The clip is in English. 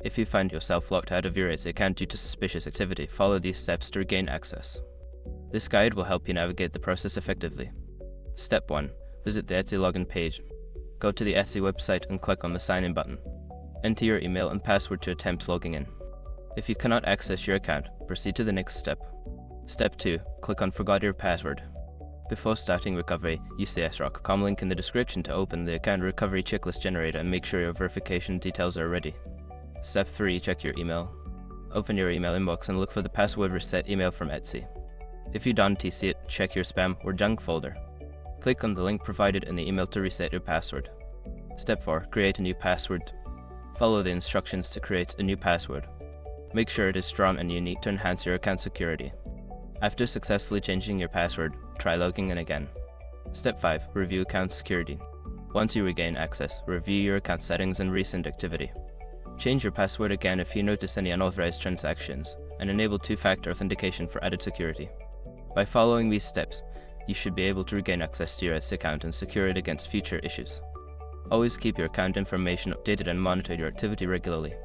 If you find yourself locked out of your Etsy account due to suspicious activity, follow these steps to regain access. This guide will help you navigate the process effectively. Step 1. Visit the Etsy login page. Go to the Etsy website and click on the Sign In button. Enter your email and password to attempt logging in. If you cannot access your account, proceed to the next step. Step 2. Click on Forgot Your Password. Before starting recovery, use the srock.com link in the description to open the account recovery checklist generator and make sure your verification details are ready. Step 3. Check your email. Open your email inbox and look for the password reset email from Etsy. If you don't see it, check your spam or junk folder. Click on the link provided in the email to reset your password. Step 4. Create a new password. Follow the instructions to create a new password. Make sure it is strong and unique to enhance your account security. After successfully changing your password, try logging in again. Step 5. Review account security. Once you regain access, review your account settings and recent activity. Change your password again if you notice any unauthorized transactions, and enable two-factor authentication for added security. By following these steps, you should be able to regain access to your Etsy account and secure it against future issues. Always keep your account information updated and monitor your activity regularly.